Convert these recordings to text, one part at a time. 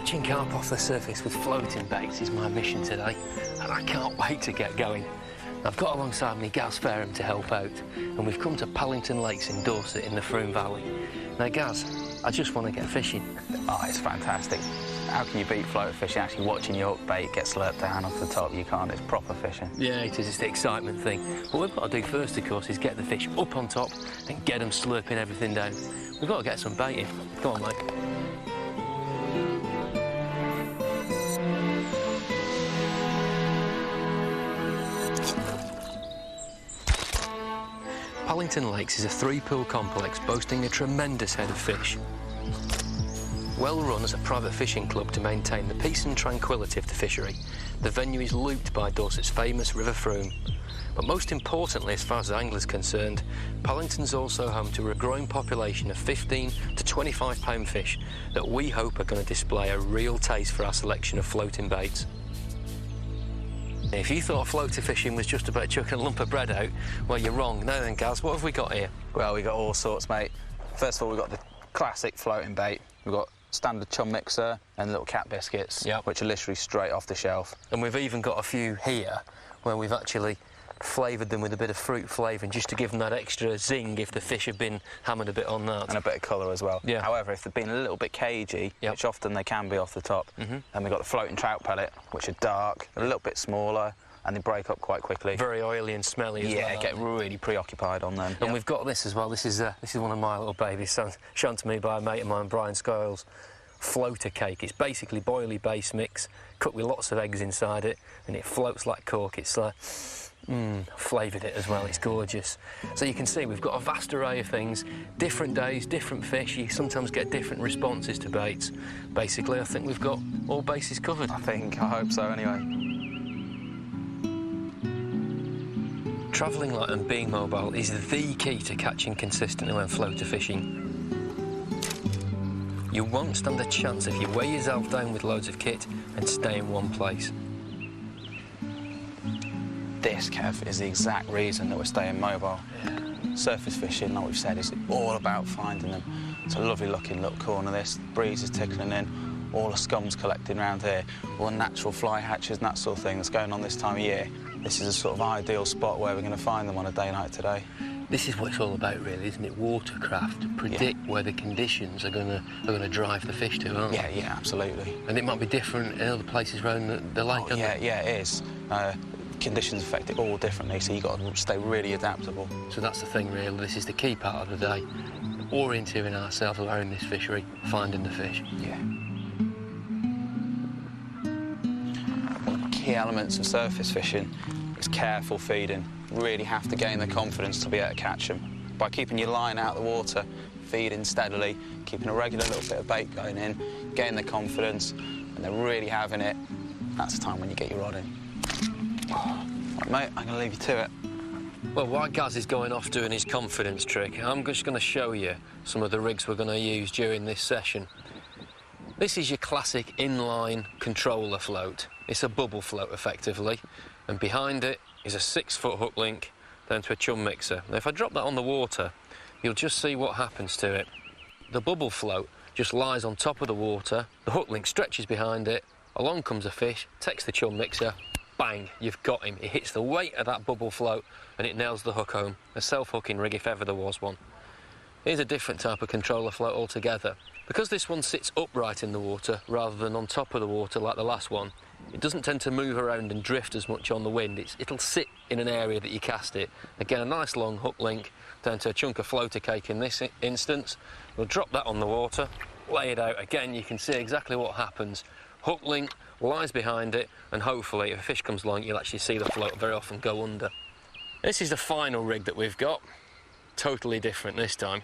Catching carp off the surface with floating baits is my mission today, and I can't wait to get going. I've got alongside me Gaz Fareham to help out, and we've come to Pallington Lakes in Dorset in the Fareham Valley. Now Gaz, I just want to get fishing. Oh, it's fantastic. How can you beat float fishing? Actually watching your hook bait get slurped down off the top, you can't. It's proper fishing. Yeah, it is. It's the excitement thing. What we've got to do first, of course, is get the fish up on top and get them slurping everything down. We've got to get some bait in. Go on, mate. Pallington Lakes is a three-pool complex boasting a tremendous head of fish. Well run as a private fishing club to maintain the peace and tranquility of the fishery, the venue is looped by Dorset's famous River Fareham. But most importantly, as far as the angler's concerned, Pallington's also home to a growing population of 15 to 25 pound fish that we hope are going to display a real taste for our selection of floating baits. If you thought floater fishing was just about chucking a lump of bread out, well, you're wrong. Now then, Gaz, what have we got here? Well, we've got all sorts, mate. First of all, we've got the classic floating bait. We've got standard chum mixer and little cat biscuits, yep, which are literally straight off the shelf. And we've even got a few here where we've actually flavoured them with a bit of fruit flavouring just to give them that extra zing if the fish have been hammered a bit on that. And a bit of colour as well. Yeah. However, if they've been a little bit cagey, yep, which often they can be off the top, then we've got the floating trout pellet, which are dark, a little bit smaller, and they break up quite quickly. Very oily and smelly as well. Yeah, get really preoccupied on them. And we've got this as well. This is one of my little babies, shown to me by a mate of mine, Brian Skiles. Floater cake. It's basically boilie base mix, cooked with lots of eggs inside it, and it floats like cork. It's like, flavoured it as well. It's gorgeous. So you can see we've got a vast array of things, different days, different fish. You sometimes get different responses to baits. Basically, I think we've got all bases covered. I hope so anyway. Travelling light and being mobile is the key to catching consistently when floater fishing. You won't stand a chance if you weigh yourself down with loads of kit and stay in one place. This, Kev, is the exact reason that we're staying mobile. Yeah. Surface fishing, like we've said, is all about finding them. It's a lovely looking little corner, this. The breeze is tickling in, all the scum's collecting around here, all the natural fly hatches and that sort of thing that's going on this time of year. This is a sort of ideal spot where we're going to find them on a day like today. This is what it's all about, really, isn't it? Watercraft, to predict where the conditions are going to drive the fish to, aren't they? Yeah, absolutely. And it might be different in other places around the lake, oh, yeah, it is. Conditions affect it all differently, so you've got to stay really adaptable. So that's the thing, really. This is the key part of the day. Orienteering ourselves around this fishery, finding the fish. Yeah. One of the key elements of surface fishing is careful feeding. You really have to gain the confidence to be able to catch them. By keeping your line out of the water, feeding steadily, keeping a regular little bit of bait going in, getting the confidence, and they're really having it, that's the time when you get your rod in. Right, mate, I'm going to leave you to it. Well, while Gaz is going off doing his confidence trick, I'm just going to show you some of the rigs we're going to use during this session. This is your classic inline controller float. It's a bubble float, effectively, and behind it is a 6-foot hook link down to a chum mixer. Now, if I drop that on the water, you'll just see what happens to it. The bubble float just lies on top of the water, the hook link stretches behind it, along comes a fish, takes the chum mixer, bang, you've got him. It hits the weight of that bubble float and it nails the hook home. A self-hooking rig if ever there was one. Here's a different type of controller float altogether. Because this one sits upright in the water rather than on top of the water like the last one, it doesn't tend to move around and drift as much on the wind. It'll sit in an area that you cast it. Again, a nice long hook link down to a chunk of floater cake in this instance. We'll drop that on the water, lay it out. Again, you can see exactly what happens. Hook link lies behind it, and hopefully if a fish comes along, you'll actually see the float very often go under. This is the final rig that we've got. Totally different this time.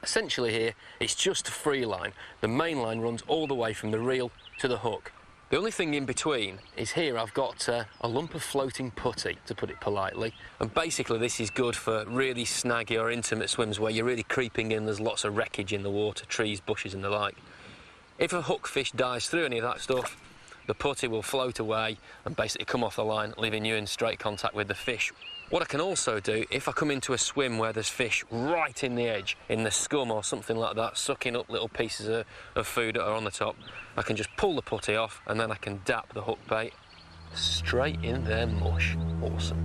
Essentially here, it's just a free line. The main line runs all the way from the reel to the hook. The only thing in between is here I've got a lump of floating putty, to put it politely. And basically this is good for really snaggy or intimate swims where you're really creeping in, there's lots of wreckage in the water, trees, bushes and the like. If a hook fish dives through any of that stuff, the putty will float away and basically come off the line, leaving you in straight contact with the fish. What I can also do, if I come into a swim where there's fish right in the edge, in the scum or something like that, sucking up little pieces of food that are on the top, I can just pull the putty off and then I can dap the hook bait straight in their mush. Awesome.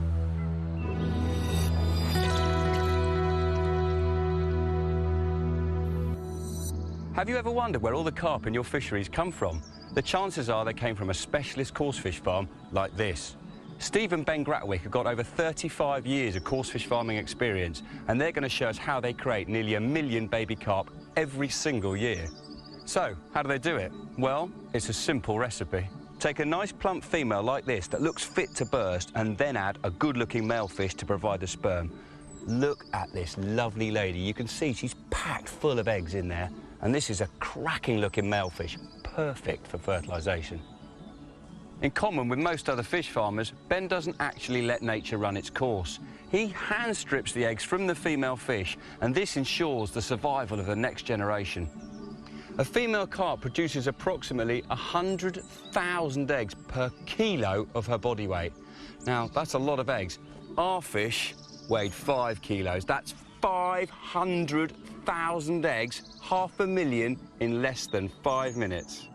Have you ever wondered where all the carp in your fisheries come from? The chances are they came from a specialist coarsefish farm like this. Steve and Ben Gratwick have got over 35 years of coarsefish farming experience, and they're going to show us how they create nearly 1 million baby carp every single year. So, how do they do it? Well, it's a simple recipe. Take a nice plump female like this that looks fit to burst, and then add a good-looking male fish to provide the sperm. Look at this lovely lady. You can see she's packed full of eggs in there, and this is a cracking-looking male fish, perfect for fertilisation. In common with most other fish farmers, Ben doesn't actually let nature run its course. He hand strips the eggs from the female fish, and this ensures the survival of the next generation. A female carp produces approximately 100,000 eggs per kilo of her body weight. Now, that's a lot of eggs. Our fish weighed 5 kilos. That's 500,000 eggs, 500,000 in less than 5 minutes.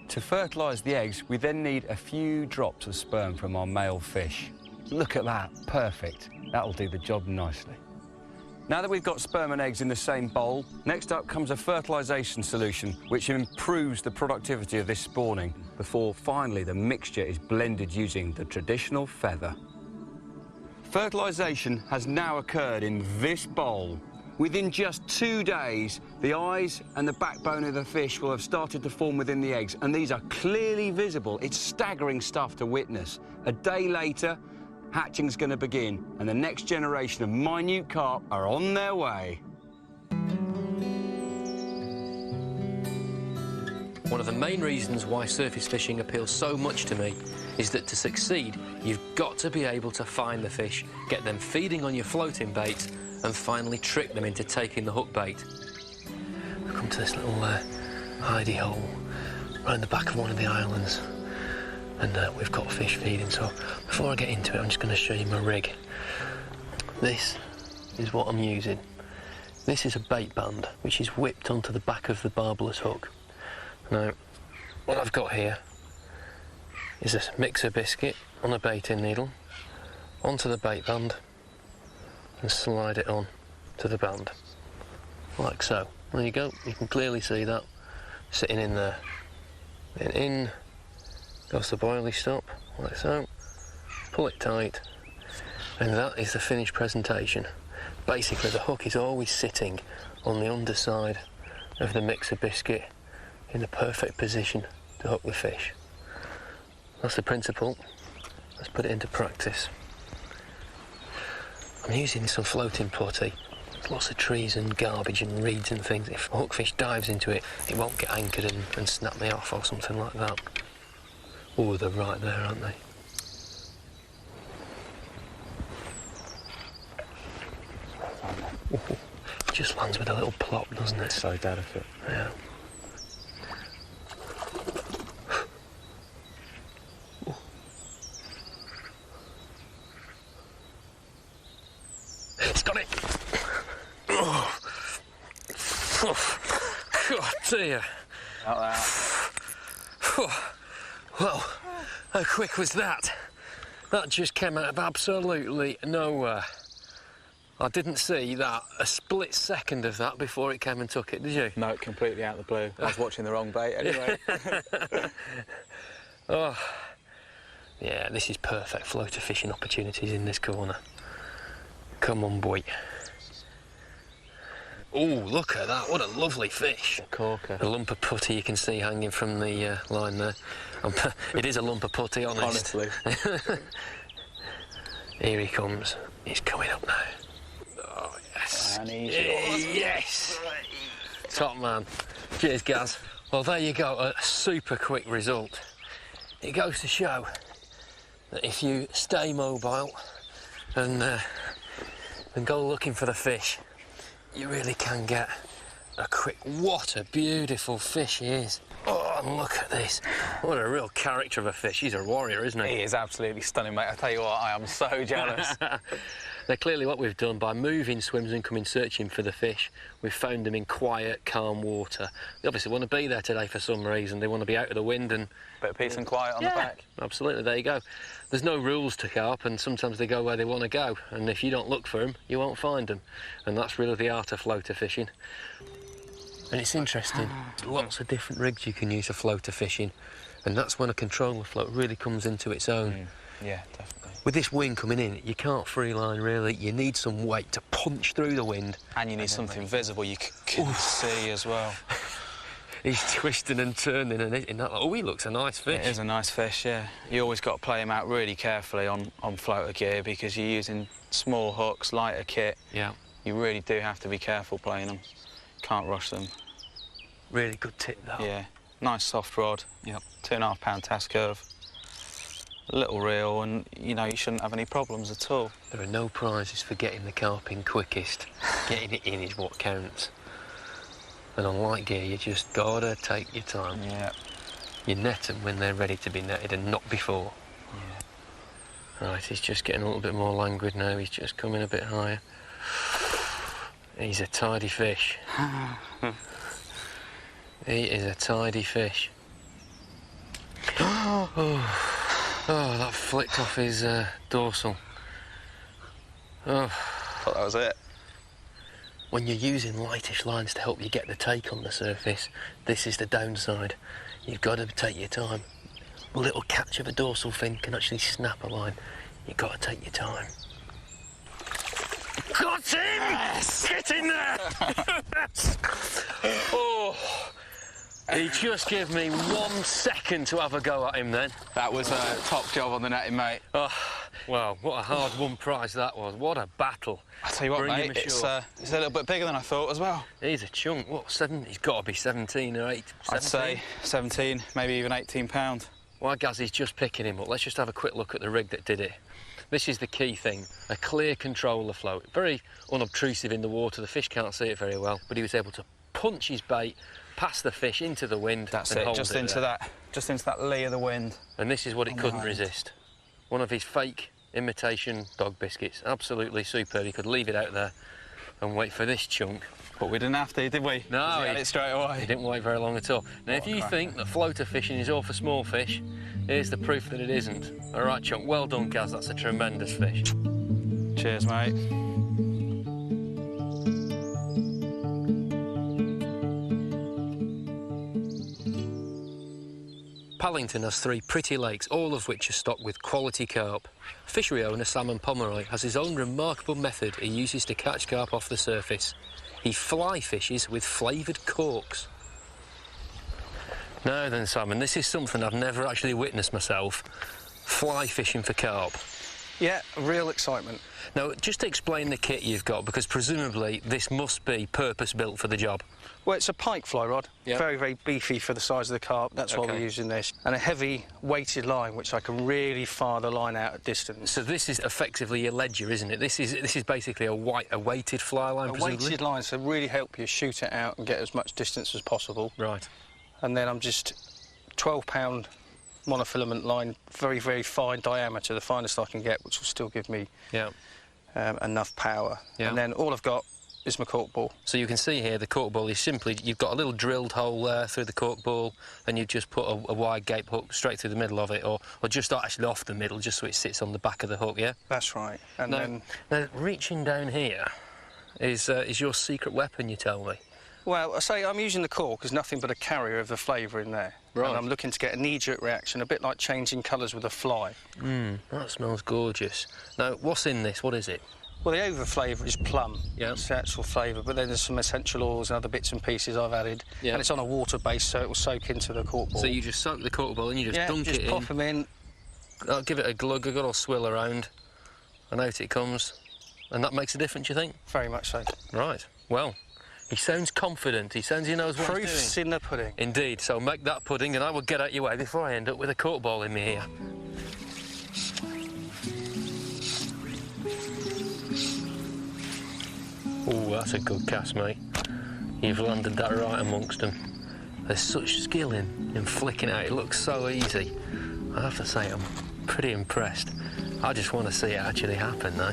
To fertilise the eggs, we then need a few drops of sperm from our male fish. Look at that, perfect. That'll do the job nicely. Now that we've got sperm and eggs in the same bowl, next up comes a fertilisation solution which improves the productivity of this spawning before finally the mixture is blended using the traditional feather. Fertilisation has now occurred in this bowl. Within just 2 days, the eyes and the backbone of the fish will have started to form within the eggs, and these are clearly visible. It's staggering stuff to witness. A day later, hatching's going to begin, and the next generation of minute carp are on their way. One of the main reasons why surface fishing appeals so much to me is that to succeed, you've got to be able to find the fish, get them feeding on your floating baits, and finally trick them into taking the hook bait. I've come to this little hidey hole right in the back of one of the islands, and we've got fish feeding, so before I get into it I'm just going to show you my rig. This is what I'm using. This is a bait band which is whipped onto the back of the barbless hook. Now, what I've got here is a mixer biscuit on a baiting needle onto the bait band and slide it on to the band, like so. There you go, you can clearly see that sitting in there. Then in goes the boilie stop, like so. Pull it tight, and that is the finished presentation. Basically, the hook is always sitting on the underside of the mixer biscuit in the perfect position to hook the fish. That's the principle. Let's put it into practice. I'm using some floating putty. There's lots of trees and garbage and reeds and things. If a hookfish dives into it, it won't get anchored and snap me off or something like that. Oh, they're right there, aren't they? Ooh, just lands with a little plop, doesn't it? So delicate. Yeah. It's got it. Oh, God dear. Well, how quick was that? That just came out of absolutely nowhere. I didn't see that, a split second of that before it came and took it, did you? No, completely out of the blue. I was watching the wrong bait anyway. Oh, yeah, this is perfect floater fishing opportunities in this corner. Come on, boy. Oh, look at that, what a lovely fish. A corker. A lump of putty you can see hanging from the line there. It is a lump of putty, honest. Honestly. Here he comes. He's coming up now. Oh, yes. And he's yes. Top man. Cheers, Gaz. Well, there you go, a super quick result. It goes to show that if you stay mobile and go looking for the fish, you really can get a quick... What a beautiful fish he is. Oh, and look at this. What a real character of a fish. He's a warrior, isn't he? He is absolutely stunning, mate. I tell you what, I am so jealous. Now, clearly what we've done, by moving swims and coming searching for the fish, we've found them in quiet, calm water. They obviously want to be there today for some reason. They want to be out of the wind and... Bit of peace and quiet on the back. Absolutely, there you go. There's no rules to carp, and sometimes they go where they want to go, and if you don't look for them, you won't find them. And that's really the art of floater fishing. And it's interesting, lots of different rigs you can use for floater fishing, and that's when a controller float really comes into its own. Yeah, definitely. With this wind coming in, you can't free line really. You need some weight to punch through the wind. And you need something visible you can see as well. He's twisting and turning, and in that, oh, he looks a nice fish. It is a nice fish, yeah. You always got to play him out really carefully on floater gear because you're using small hooks, lighter kit. Yeah. You really do have to be careful playing them. Can't rush them. Really good tip, though. Yeah. Nice soft rod. Yep. 2.5 pound test curve. A little reel, and you know you shouldn't have any problems at all. There are no prizes for getting the carp in quickest. Getting it in is what counts. And on light gear, you just gotta take your time. Yeah. You net them when they're ready to be netted and not before. Yeah. Right, he's just getting a little bit more languid now. He's just coming a bit higher. He's a tidy fish. He is a tidy fish. Oh, that flicked off his dorsal. Oh. Thought that was it. When you're using lightish lines to help you get the take on the surface, this is the downside. You've got to take your time. A little catch of a dorsal fin can actually snap a line. You've got to take your time. Got him! Yes! Get in there! Oh, he just gave me 1 second to have a go at him then. That was a top job on the netting, mate. Oh, wow, what a hard-won prize that was. What a battle. I tell you what, mate, it's a little bit bigger than I thought as well. He's a chunk. What, he's got to be 17 or 8. 17? I'd say 17, maybe even 18 pound. While Gazzy's just picking him up, let's just have a quick look at the rig that did it. This is the key thing, a clear controller float. Very unobtrusive in the water, the fish can't see it very well, but he was able to punch his bait past the fish into the wind. That's and it, hold just into that lee of the wind. And this is what it couldn't resist. One of his fake imitation dog biscuits, absolutely superb. He could leave it out there and wait for this chunk. But we didn't have to, did we? No, he had it straight away. He didn't wait very long at all. Now, if you think that floater fishing is all for small fish, here's the proof that it isn't. All right, chunk, well done, Gaz, that's a tremendous fish. Cheers, mate. Pallington has 3 pretty lakes, all of which are stocked with quality carp. Fishery owner Simon Pomeroy has his own remarkable method he uses to catch carp off the surface. He fly fishes with flavoured corks. Now then, Simon, this is something I've never actually witnessed myself. Fly fishing for carp. Yeah, real excitement. Now, just to explain the kit you've got, because presumably this must be purpose-built for the job. Well, it's a pike fly rod. Yep. Very, very beefy for the size of the carp. That's why we're using this. And a heavy weighted line, which I can really fire the line out at distance. So this is effectively your ledger, isn't it? This is basically a weighted fly line, presumably? A weighted line, so really help you shoot it out and get as much distance as possible. Right. And then I'm just 12-pound monofilament line, very, very fine diameter, the finest I can get, which will still give me enough power. Yeah. And then all I've got is my cork ball. So you can see here the cork ball is simply, you've got a little drilled hole there through the cork ball, and you just put a wide gape hook straight through the middle of it, or just actually off the middle, just so it sits on the back of the hook, yeah? That's right. And now reaching down here is your secret weapon, you tell me? Well, I say I'm using the cork as nothing but a carrier of the flavour in there. Right. And I'm looking to get a knee-jerk reaction, a bit like changing colours with a fly. That smells gorgeous. Now, what's in this? What is it? Well, the over flavour is plum. Yeah. It's the actual flavour, but then there's some essential oils and other bits and pieces I've added. Yeah. And it's on a water base, so it will soak into the cork ball. So you just soak the cork ball and you just dunk it in. pop them in. I'll give it a glug, a good old swill around, and out it comes. And that makes a difference, you think? Very much so. Right. Well, he sounds confident. He sounds he knows what he's doing. Proof's in the pudding. Indeed. So make that pudding and I will get out your way before I end up with a cork ball in me here. Oh, that's a good cast, mate. You've landed that right amongst them. There's such skill in flicking it out. It looks so easy. I have to say, I'm pretty impressed. I just want to see it actually happen now.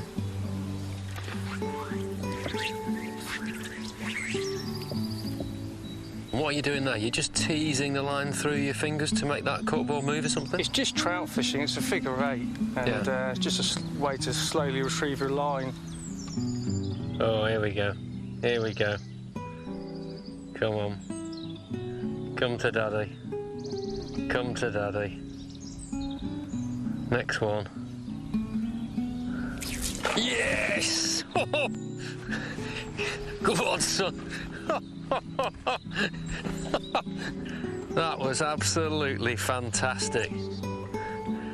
What are you doing there? You're just teasing the line through your fingers to make that cut ball move or something? It's just trout fishing. It's a figure 8, and it's just a way to slowly retrieve your line. Oh, here we go. Here we go. Come on. Come to Daddy. Come to Daddy. Next one. Yes! Good on, son. That was absolutely fantastic.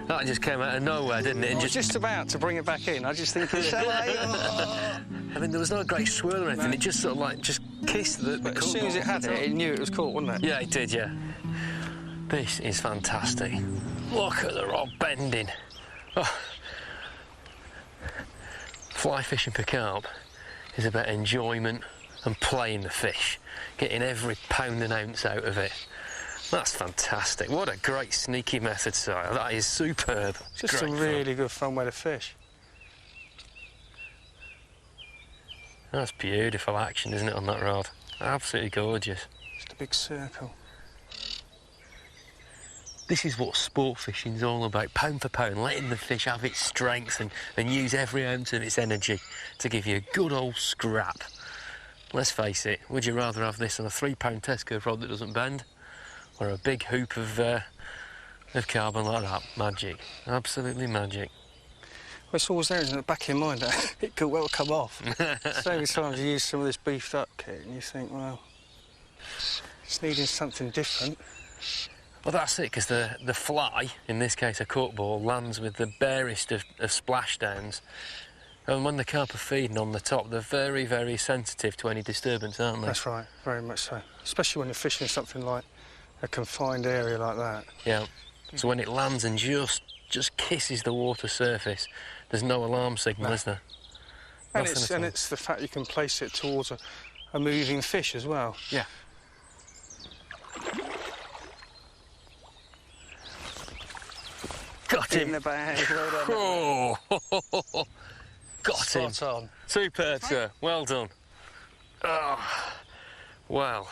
That just came out of nowhere, didn't it? And I was just about to bring it back in. I just think, shall I? I mean, there was no great swirl or anything. No. It just sort of like just kissed the As soon as it had it, it knew it was caught, wasn't it? Yeah, it did. Yeah. This is fantastic. Look at the rod bending. Oh. Fly fishing for carp is about enjoyment and playing the fish, getting every pound and ounce out of it. That's fantastic. What a great sneaky method, Si. That is superb. Just great a really good fun way to fish. That's beautiful action, isn't it, on that rod? Absolutely gorgeous. Just a big circle. This is what sport fishing's all about, pound for pound, letting the fish have its strength and use every ounce of its energy to give you a good old scrap. Let's face it, would you rather have this on a £3 test curve rod that doesn't bend, or a big hoop of carbon like that? Magic, absolutely magic. Well, it's always there in the back of your mind that it could well come off. So many times you use some of this beefed up kit and you think, well, it's needing something different. Well, that's it, because the fly, in this case a cut ball, lands with the barest of splashdowns. And when the carp are feeding on the top, they're very, very sensitive to any disturbance, aren't they? That's right, very much so. Especially when you're fishing something like a confined area like that. Yeah. So when it lands and just kisses the water surface, there's no alarm signal, is there? And it's the fact you can place it towards a moving fish as well. Yeah. Got him. In the bag. Well done. Oh. Got him. Spot on. Superb, sir. Well done. Oh. Well,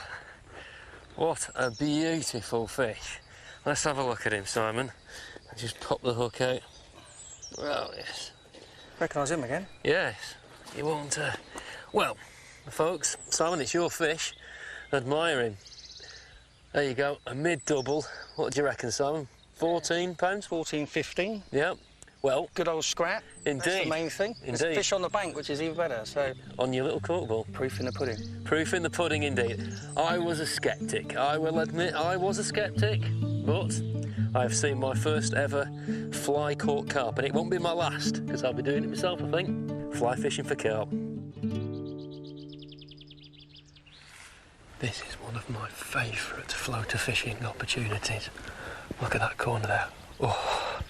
what a beautiful fish. Let's have a look at him, Simon. I just pop the hook out. Well, yes. Recognise him again? Yes. You won't. Well, folks, Simon, it's your fish. Admire him. There you go. A mid-double. What do you reckon, Simon? 14 pounds? 14, 15. Yeah. Well, good old scrap. Indeed. That's the main thing. Indeed. There's fish on the bank, which is even better. So on your little cork ball. Proof in the pudding. Proof in the pudding, indeed. I was a sceptic. I will admit I was a sceptic, but I've seen my first ever fly caught carp, and it won't be my last, because I'll be doing it myself, I think. Fly fishing for carp. This is one of my favourite floater fishing opportunities. Look at that corner there. Oh,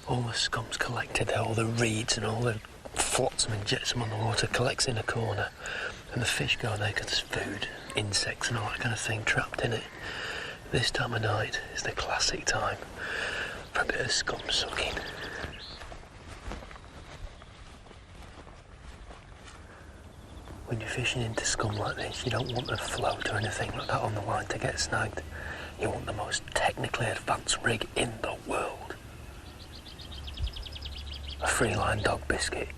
all the scum's collected there, all the reeds and all the flotsam and jetsam on the water collects in a corner, and the fish go there because there's food, insects and all that kind of thing trapped in it. This time of night is the classic time for a bit of scum sucking. When you're fishing into scum like this, you don't want a float or anything like that on the line to get snagged. You want the most technically advanced rig in the world. A free-line dog biscuit.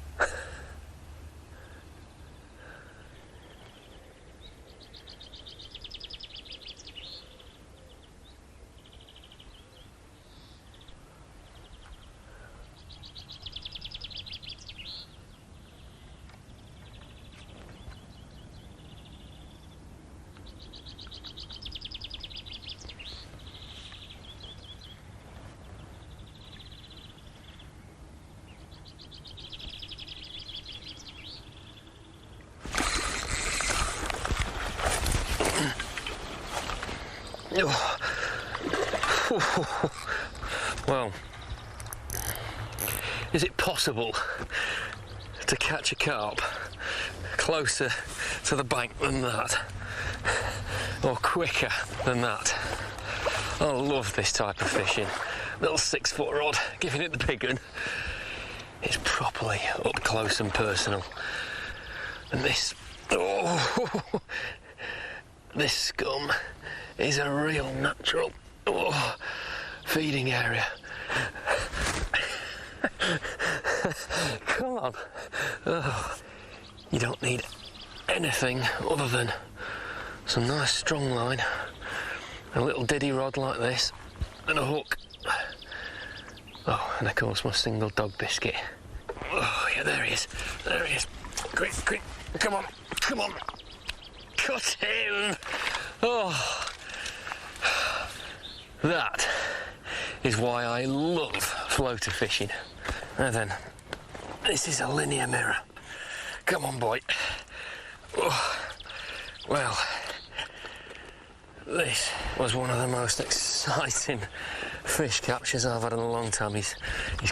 Well, is it possible to catch a carp closer to the bank than that? or quicker than that. I love this type of fishing. Little 6-foot rod, giving it the big one. It's properly up close and personal. And this, oh, this scum is a real natural feeding area. Come on. Oh, you don't need anything other than some nice strong line, a little diddy rod like this, and a hook. Oh, and of course my single dog biscuit. Oh, yeah, there he is. There he is. Quick, quick. Come on, come on. Cut him. Oh. That is why I love floater fishing. Now then, this is a linear mirror. Come on, boy. Oh. Well, this was one of the most exciting fish captures I've had in a long time. He's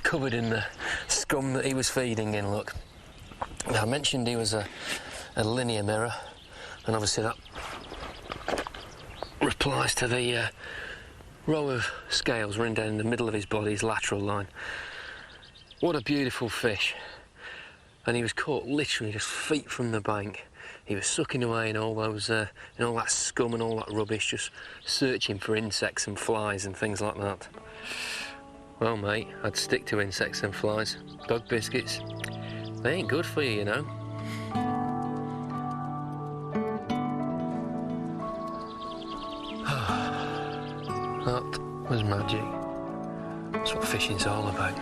covered in the scum that he was feeding in, look. Now, I mentioned he was a linear mirror, and obviously that replies to the row of scales running down in the middle of his body, his lateral line. What a beautiful fish. And he was caught literally just feet from the bank. He was sucking away in all those, in all that scum and all that rubbish, just searching for insects and flies and things like that. Well, mate, I'd stick to insects and flies. Dog biscuits, they ain't good for you, you know. That was magic. That's what fishing's all about.